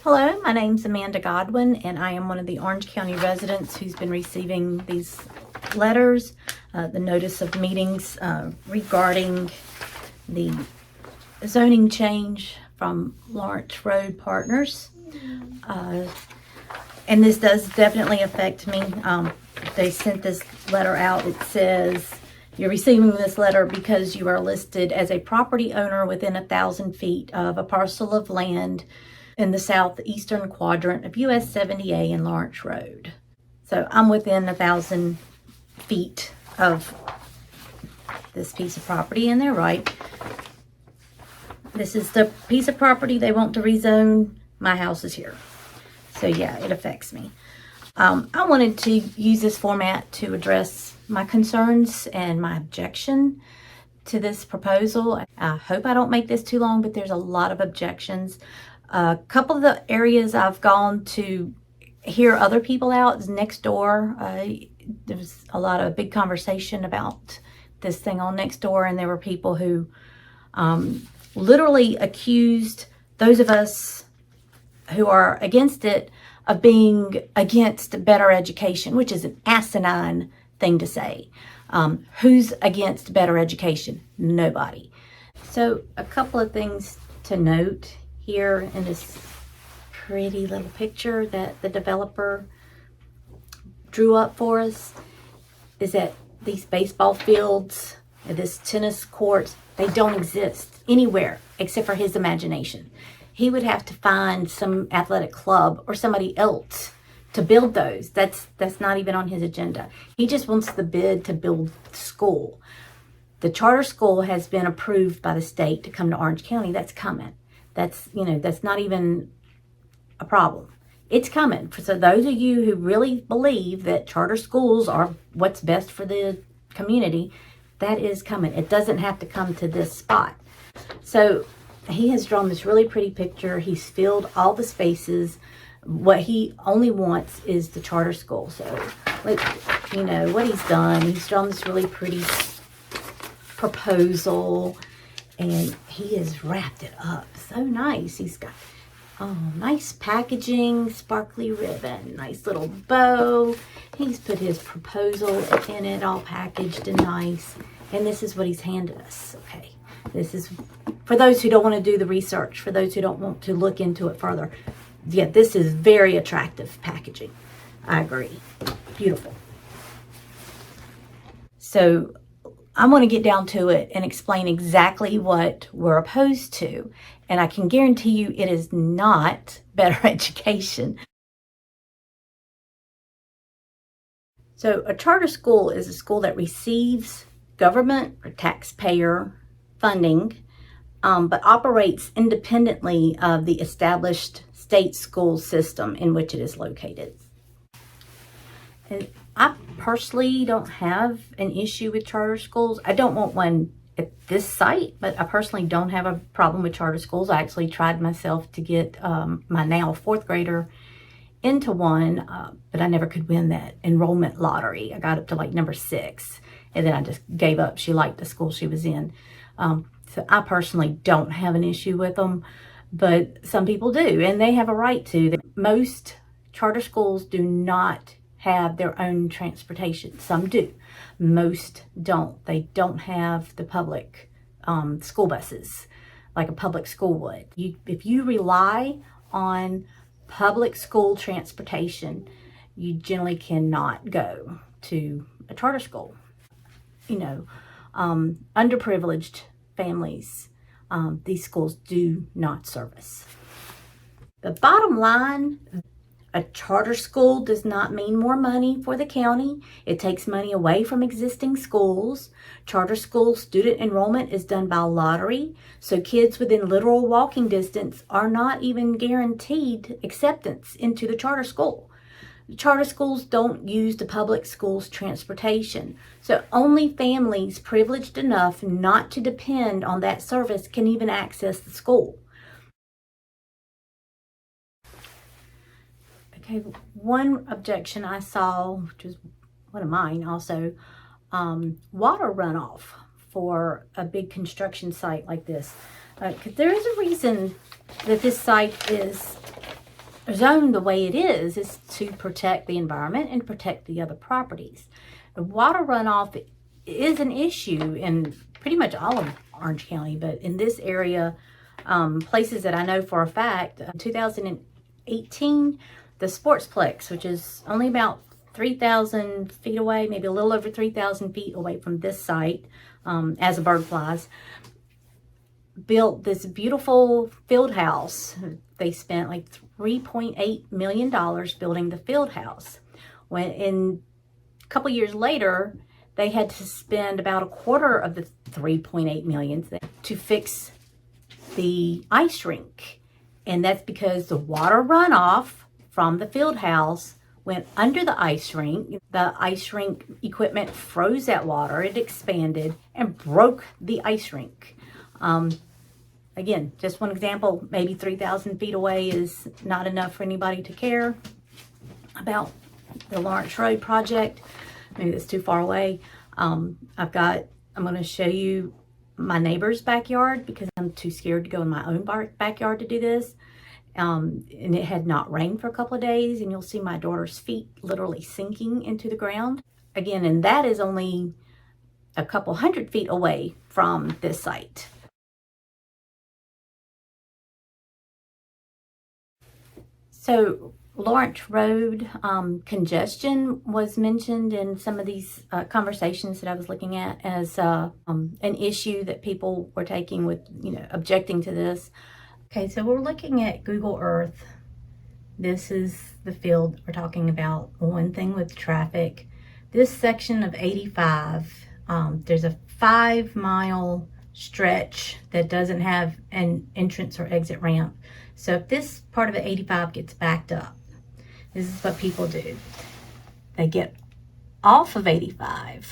Hello, my name's Amanda Godwin, and I am one of the Orange County residents who's been receiving these letters, the notice of meetings regarding the zoning change from Lawrence Road Partners. And this does definitely affect me. They sent this letter out. It says, you're receiving this letter because you are listed as a property owner within 1,000 feet of a parcel of land in the southeastern quadrant of US 70A and Lawrence Road. So I'm within 1,000 feet of this piece of property, and they're right. This is the piece of property they want to rezone. My house is here. So yeah, it affects me. I wanted to use this format to address my concerns and my objection to this proposal. I hope I don't make this too long, but there's a lot of objections. A couple of the areas I've gone to hear other people out is next door. There was a lot of big conversation about this thing on next door, and there were people who literally accused those of us who are against it of being against better education, which is an asinine thing to say. Who's against better education? Nobody. So a couple of things to note here in this pretty little picture that the developer drew up for us is that these baseball fields, this tennis courts, they don't exist anywhere except for his imagination. He would have to find some athletic club or somebody else to build those. That's not even on his agenda. He just wants the bid to build the school. The charter school has been approved by the state to come to Orange County. That's coming. That's not even a problem. It's coming. So those of you who really believe that charter schools are what's best for the community, that is coming. It doesn't have to come to this spot. So he has drawn this really pretty picture. He's filled all the spaces. What he only wants is the charter school. So, what he's done, he's drawn this really pretty proposal, and he has wrapped it up so nice. He's got nice packaging, sparkly ribbon, nice little bow. He's put his proposal in it, all packaged and nice. And this is what he's handed us. Okay, this is for those who don't want to do the research, for those who don't want to look into it further. Yeah, this is very attractive packaging. I agree. Beautiful. So I'm going to get down to it and explain exactly what we're opposed to. And I can guarantee you it is not better education. So a charter school is a school that receives government or taxpayer funding, but operates independently of the established state school system in which it is located. And I personally don't have an issue with charter schools. I don't want one at this site, but I personally don't have a problem with charter schools. I actually tried myself to get my now 4th grader into one, but I never could win that enrollment lottery. I got up to like number 6, and then I just gave up. She liked the school she was in. So I personally don't have an issue with them, but some people do, and they have a right to. Most charter schools do not have their own transportation. Some do. Most don't. They don't have the public school buses like a public school would. If you rely on public school transportation, you generally cannot go to a charter school. Underprivileged families, these schools do not service. The bottom line, a charter school does not mean more money for the county. It takes money away from existing schools. Charter school student enrollment is done by lottery, so kids within literal walking distance are not even guaranteed acceptance into the charter school. Charter schools don't use the public schools transportation, so only families privileged enough not to depend on that service can even access the school. Okay, one objection I saw, which was one of mine also, water runoff for a big construction site like this. There is a reason that this site is zoned the way it is to protect the environment and protect the other properties. The water runoff is an issue in pretty much all of Orange County, but in this area, places that I know for a fact, 2018, the Sportsplex, which is only about 3,000 feet away, maybe a little over 3,000 feet away from this site, as a bird flies, built this beautiful field house. They spent like $3.8 million building the field house. When a couple years later, they had to spend about a quarter of the $3.8 million to fix the ice rink. And that's because the water runoff from the field house went under the ice rink. The ice rink equipment froze that water, it expanded and broke the ice rink. Again, just one example, maybe 3,000 feet away is not enough for anybody to care about the Lawrence Road project. Maybe it's too far away. I'm going to show you my neighbor's backyard because I'm too scared to go in my own backyard to do this. And it had not rained for a couple of days, and you'll see my daughter's feet literally sinking into the ground. Again, and that is only a couple hundred feet away from this site. So Lawrence Road congestion was mentioned in some of these conversations that I was looking at as an issue that people were taking with, objecting to this. Okay, so we're looking at Google Earth. This is the field we're talking about. One thing with traffic, this section of 85, there's a 5-mile stretch that doesn't have an entrance or exit ramp. So if this part of the 85 gets backed up, this is what people do. They get off of 85,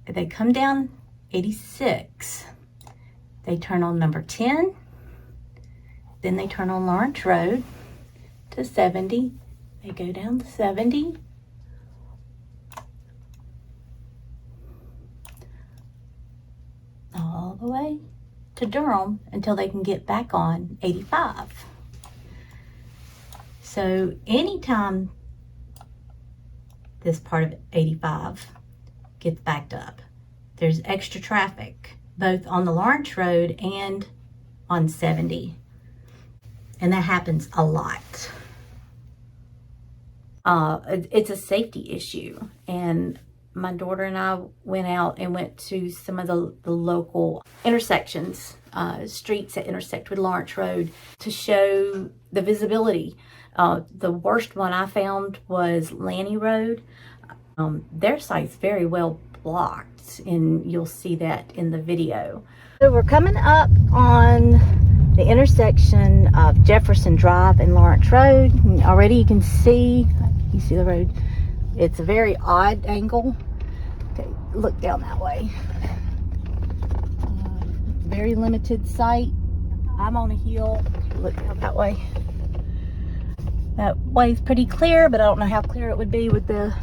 they come down 86, they turn on number 10, then they turn on Lawrence Road to 70, they go down to 70, all the way to Durham until they can get back on 85. So anytime this part of 85 gets backed up, there's extra traffic, both on the Lawrence Road and on 70. And that happens a lot. It's a safety issue. And my daughter and I went to some of the local intersections, streets that intersect with Lawrence Road to show the visibility. The worst one I found was Lanny Road. Their site's very well blocked, and you'll see that in the video. So we're coming up on the intersection of Jefferson Drive and Lawrence Road. And already you see the road. It's a very odd angle. Okay, look down that way. Very limited sight. I'm on a hill. Look down that way. That way's pretty clear, but I don't know how clear it would be with the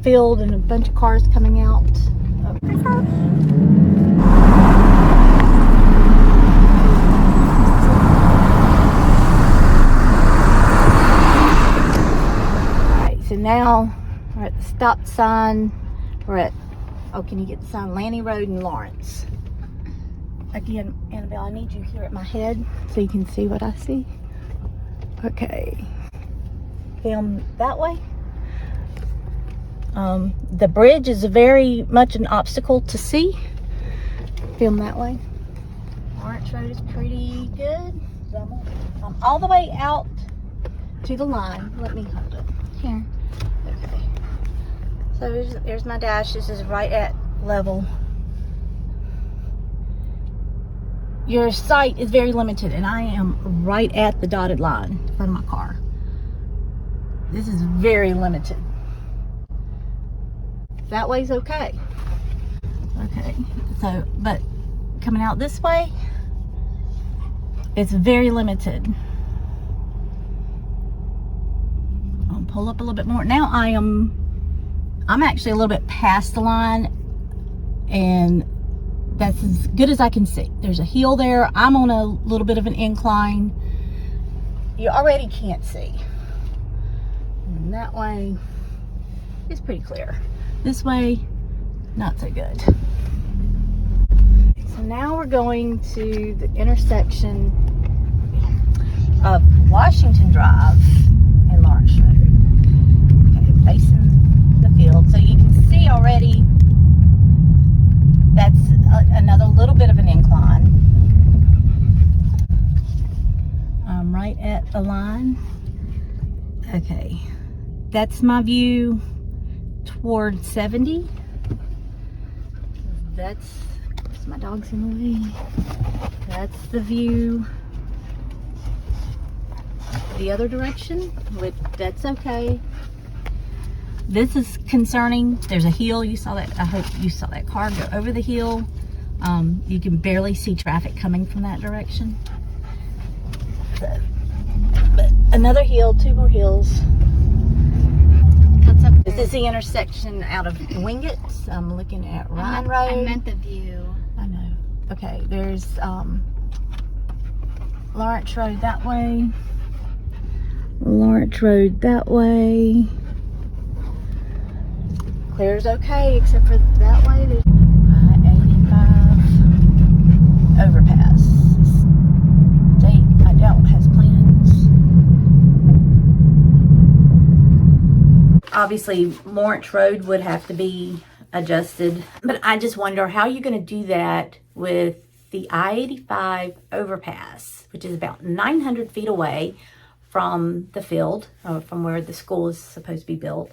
field and a bunch of cars coming out. Alright, so now we're at the stop sign. We're at, can you get the sign? Lanny Road and Lawrence. Again, Annabelle, I need you here at my head so you can see what I see. Okay. Film that way. The bridge is very much an obstacle to see. Film that way. Lawrence Road is pretty good. So I'm all the way out to the line. Let me hold it here. Okay. So there's my dash. This is right at level. Your sight is very limited, and I am right at the dotted line in front of my car. This is very limited. That way's okay. Okay, so, but coming out this way, it's very limited. I'll pull up a little bit more. Now I'm actually a little bit past the line, and that's as good as I can see. There's a hill there. I'm on a little bit of an incline. You already can't see. And that way is pretty clear. This way, not so good. So now we're going to the intersection of Washington Drive and Lawrence Road. Okay, facing the field. So you can see already that's another little bit of an incline. I'm right at the line. Okay, that's my view toward 70. That's my dog's in the way. That's the view the other direction, which that's okay. This is concerning. There's a hill. You saw that. I hope you saw that car go over the hill. You can barely see traffic coming from that direction. So, but another hill, two more hills. This is the intersection out of Wingate. I'm looking at Ryan Road. I meant the view. I know. Okay, there's Lawrence Road that way. Lawrence Road that way. Clear's okay, except for that way. There's I-85 overpass. State, I doubt, has plans. Obviously, Lawrence Road would have to be adjusted, but I just wonder how you're going to do that with the I-85 overpass, which is about 900 feet away from the field, from where the school is supposed to be built.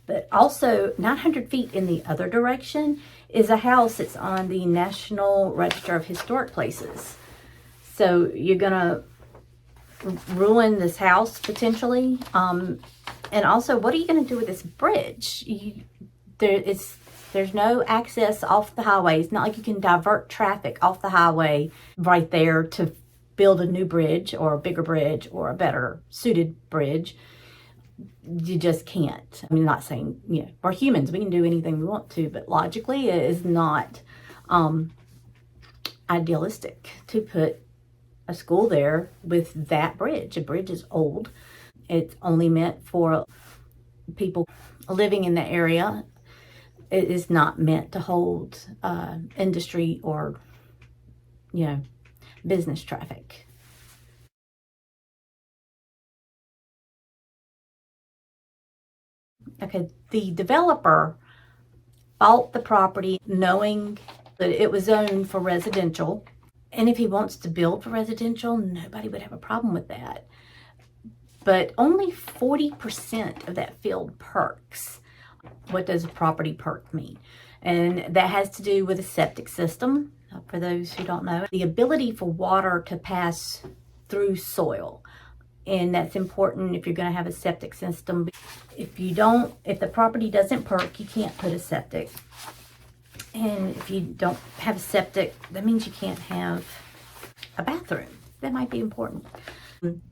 But also 900 feet in the other direction is a house that's on the National Register of Historic Places. So you're gonna ruin this house potentially. And also, what are you gonna do with this bridge? There's no access off the highway. It's not like you can divert traffic off the highway right there to build a new bridge or a bigger bridge or a better suited bridge. You just can't. I mean, I'm not saying, we're humans, we can do anything we want to, but logically it is not idealistic to put a school there with that bridge. A bridge is old. It's only meant for people living in the area. It is not meant to hold industry or, business traffic. Okay, the developer bought the property knowing that it was zoned for residential. And if he wants to build for residential, nobody would have a problem with that. But only 40% of that field perks. What does a property perk mean? And that has to do with a septic system. For those who don't know, the ability for water to pass through soil. And that's important if you're going to have a septic system. If the property doesn't perk, you can't put a septic. And if you don't have a septic, that means you can't have a bathroom. That might be important.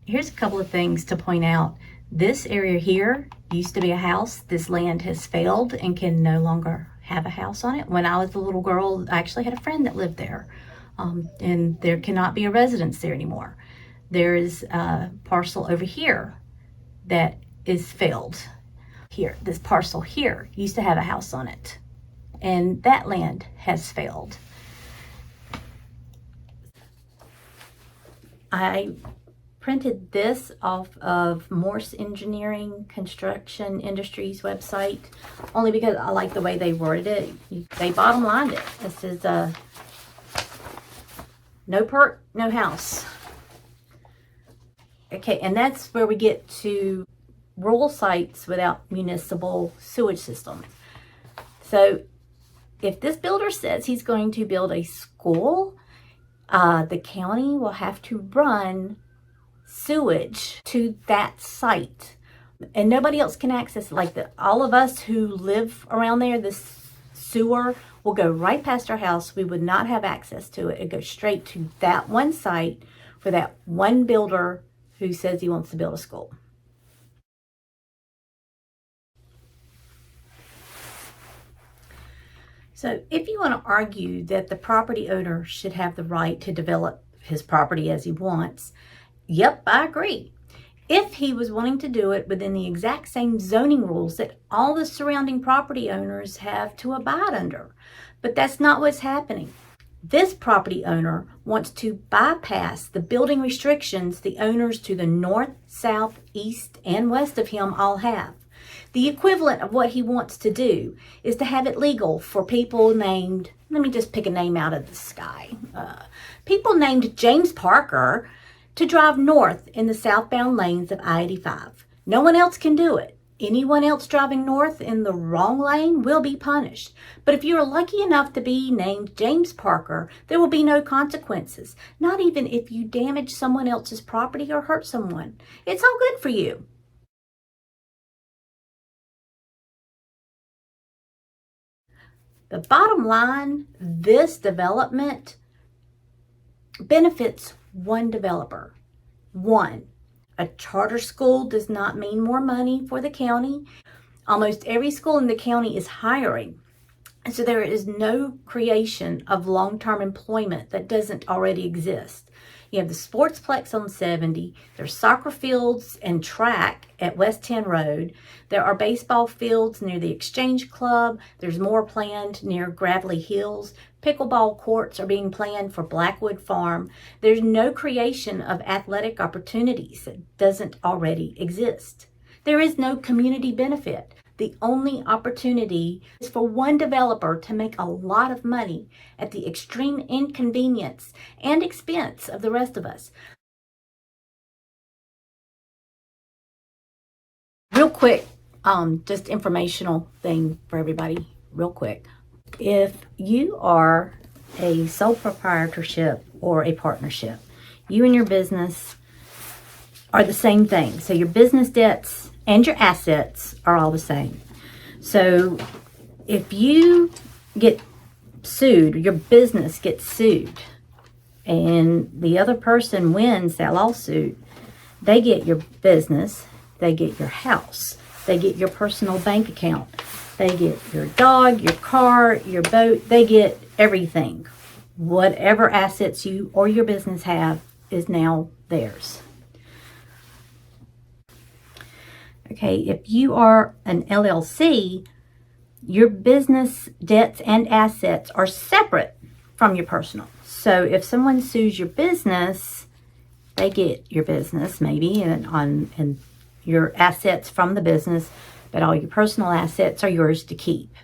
Here's a couple of things to point out. This area here used to be a house. This land has failed and can no longer have a house on it. When I was a little girl, I actually had a friend that lived there. And there cannot be a residence there anymore. There is a parcel over here that is failed. Here, this parcel here used to have a house on it. And that land has failed. I printed this off of Morse Engineering Construction Industries website, only because I like the way they worded it. They bottom lined it. This is no perk, no house. Okay, and that's where we get to rural sites without municipal sewage systems. So if this builder says he's going to build a school, the county will have to run sewage to that site. And nobody else can access it. Like all of us who live around there, this sewer will go right past our house. We would not have access to it. It goes straight to that one site for that one builder who says he wants to build a school. So if you want to argue that the property owner should have the right to develop his property as he wants, yep, I agree. if he was wanting to do it within the exact same zoning rules that all the surrounding property owners have to abide under. But that's not what's happening. This property owner wants to bypass the building restrictions the owners to the north, south, east, and west of him all have. The equivalent of what he wants to do is to have it legal for people named, let me just pick a name out of the sky, people named James Parker to drive north in the southbound lanes of I-85. No one else can do it. Anyone else driving north in the wrong lane will be punished. But if you are lucky enough to be named James Parker, there will be no consequences. Not even if you damage someone else's property or hurt someone. It's all good for you. The bottom line, this development benefits one developer. One. A charter school does not mean more money for the county. Almost every school in the county is hiring. And so there is no creation of long-term employment that doesn't already exist. You have the Sportsplex on 70. There's soccer fields and track at West 10 Road. There are baseball fields near the Exchange Club. There's more planned near Gravelly Hills. Pickleball courts are being planned for Blackwood Farm. There's no creation of athletic opportunities that doesn't already exist. There is no community benefit. The only opportunity is for one developer to make a lot of money at the extreme inconvenience and expense of the rest of us. Real quick, just informational thing for everybody, real quick. If you are a sole proprietorship or a partnership, you and your business are the same thing. So your business debts and your assets are all the same. So if you get sued, your business gets sued, and the other person wins that lawsuit, they get your business, they get your house, they get your personal bank account, they get your dog, your car, your boat, they get everything. Whatever assets you or your business have is now theirs. Okay, if you are an LLC, your business debts and assets are separate from your personal. So if someone sues your business, they get your business maybe and your assets from the business, but all your personal assets are yours to keep.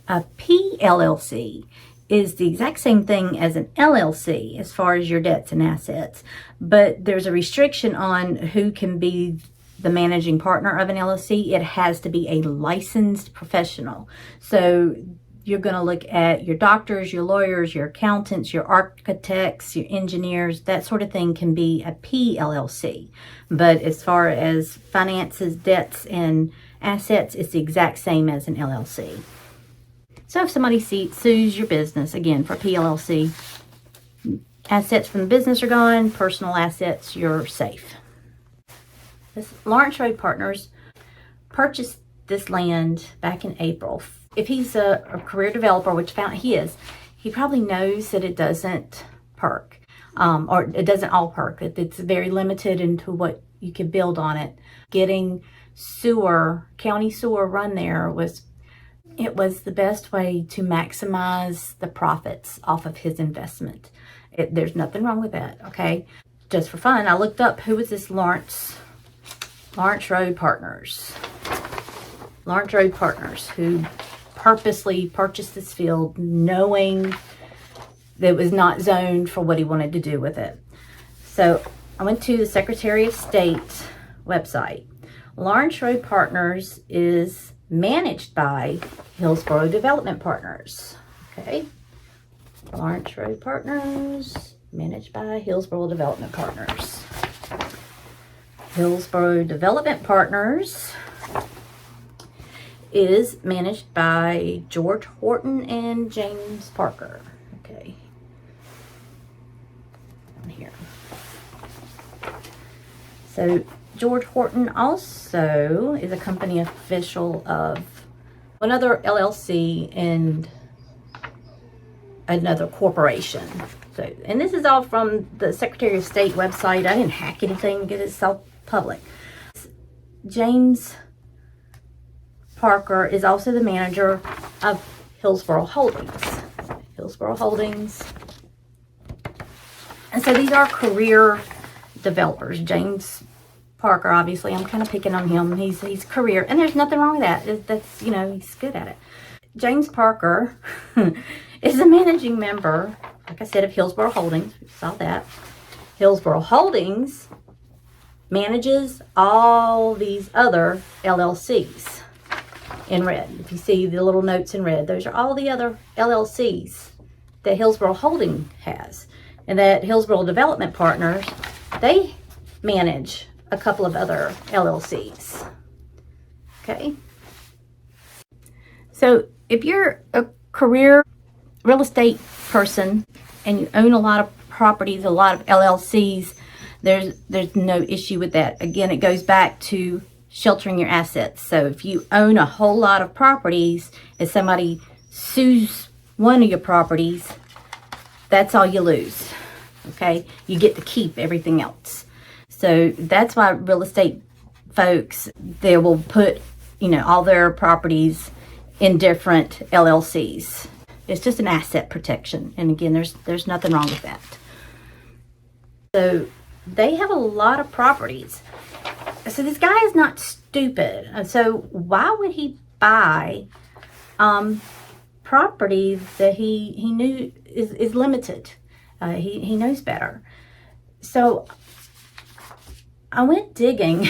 A PLLC is the exact same thing as an LLC as far as your debts and assets, but there's a restriction on who can be the managing partner of an LLC. It has to be a licensed professional. So you're going to look at your doctors, your lawyers, your accountants, your architects, your engineers, that sort of thing can be a PLLC. But as far as finances, debts, and assets, it's the exact same as an LLC. So if somebody sues your business, again, for PLLC, assets from the business are gone, personal assets, you're safe. Lawrence Road Partners purchased this land back in April. If he's a career developer, which he is, he probably knows that it doesn't perk, or it doesn't all perk. It's very limited into what you can build on it. Getting county sewer run there was the best way to maximize the profits off of his investment. There's nothing wrong with that, okay? Just for fun, I looked up who was this Lawrence Road Partners. Lawrence Road Partners, who purposely purchased this field knowing that it was not zoned for what he wanted to do with it. So I went to the Secretary of State website. Lawrence Road Partners is managed by Hillsborough Development Partners. Okay. Lawrence Road Partners, managed by Hillsborough Development Partners. Hillsborough Development Partners is managed by George Horton and James Parker. Okay. Down here. So George Horton also is a company official of another LLC and another corporation. So, and this is all from the Secretary of State website. I didn't hack anything because it's all public. James Parker is also the manager of Hillsborough Holdings. Hillsborough Holdings. And so these are career developers. James Parker, obviously, I'm kind of picking on him. He's career, and there's nothing wrong with that. That's, you know, he's good at it. James Parker is a managing member, like I said, of Hillsborough Holdings. We saw that. Hillsborough Holdings manages all these other LLCs in red. If you see the little notes in red, those are all the other LLCs that Hillsborough Holding has. And that Hillsborough Development Partners, they manage a couple of other LLCs. Okay. So if you're a career real estate person and you own a lot of properties, a lot of LLCs, there's no issue with that. Again, it goes back to sheltering your assets. So if you own a whole lot of properties and somebody sues one of your properties, that's all you lose. Okay, you get to keep everything else. So that's why real estate folks, they will put, you know, all their properties in different LLCs. It's just an asset protection. And again, there's nothing wrong with that. So they have a lot of properties. So this guy is not stupid. And so why would he buy property that he knew is limited? He knows better. So I went digging.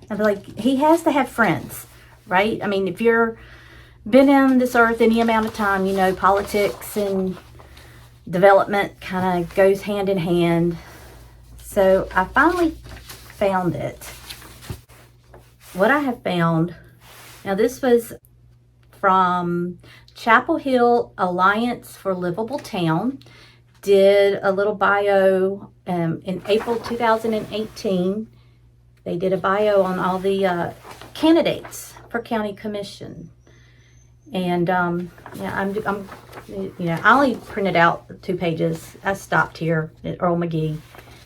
I'm like, he has to have friends, right? I mean, if you're been on this earth any amount of time, you know, politics and development kind of goes hand in hand. So I finally found it. What I have found, now this was from Chapel Hill Alliance for Livable Town. Did a little bio in April 2018. They did a bio on all the candidates for county commission. And yeah, I'm you know, I only printed out 2 pages. I stopped here at Earl McGee.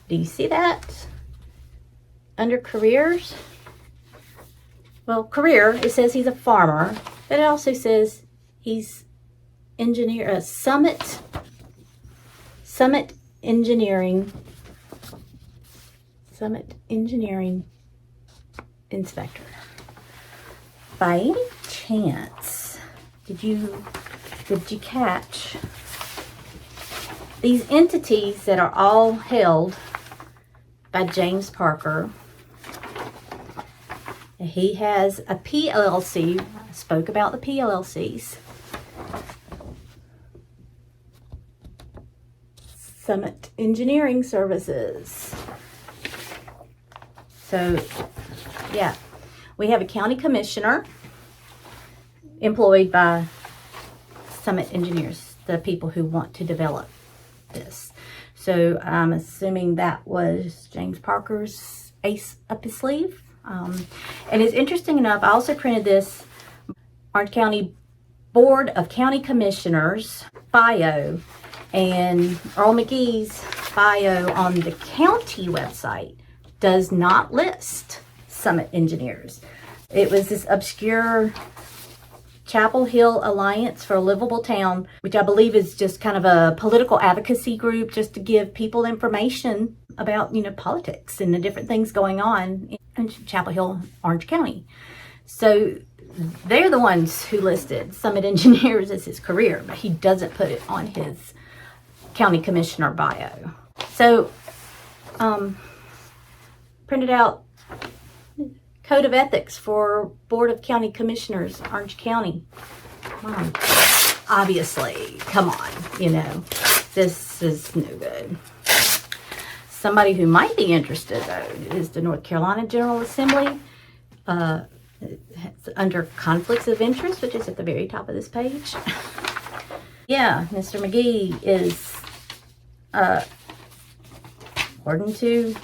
Do you see that under careers? Well, career, it says he's a farmer, but it also says he's engineer, Summit Engineering Inspector. By any chance, did you catch these entities that are all held by James Parker? He has a PLLC. I spoke about the PLLCs. Summit Engineering Services. So, yeah, we have a county commissioner employed by Summit Engineers, the people who want to develop this. So I'm assuming that was James Parker's ace up his sleeve. And it's interesting enough, I also printed this Orange County Board of County Commissioners bio, and Earl McGee's bio on the county website does not list Summit Engineers. It was this obscure Chapel Hill Alliance for a Livable Town, which I believe is just kind of a political advocacy group just to give people information about, you know, politics and the different things going on in Chapel Hill, Orange County. So they're the ones who listed Summit Engineers as his career, but he doesn't put it on his county commissioner bio. So, printed out Code of Ethics for Board of County Commissioners, Orange County. Obviously, come on, you know, this is no good. Somebody who might be interested, though, is the North Carolina General Assembly. Under conflicts of interest, which is at the very top of this page. Yeah, Mr. McGee is, according to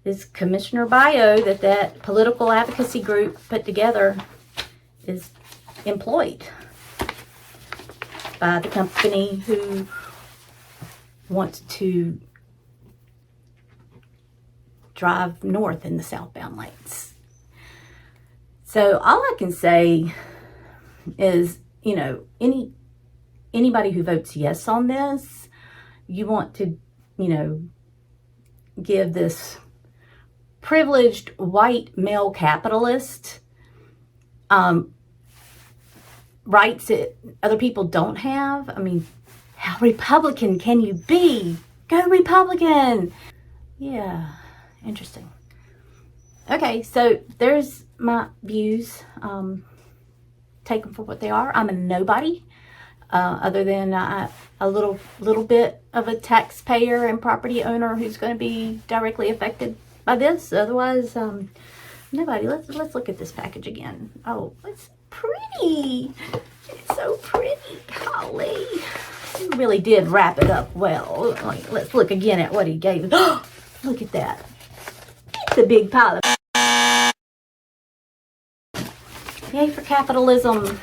his commissioner bio that political advocacy group put together, is employed by the company who wants to drive north in the southbound lanes. So all I can say is, you know, anybody who votes yes on this, you want to, you know, give this privileged white male capitalist rights that other people don't have. I mean, how Republican can you be? Go Republican! Yeah, interesting. Okay, so there's my views. Take them for what they are. I'm a nobody, other than a little bit of a taxpayer and property owner who's going to be directly affected by this. Otherwise, nobody. Let's look at this package again. Oh, it's pretty. It's so pretty, Holly. He really did wrap it up well. Let's look again at what he gave us. Look at that. It's a big pile of... Yay for capitalism.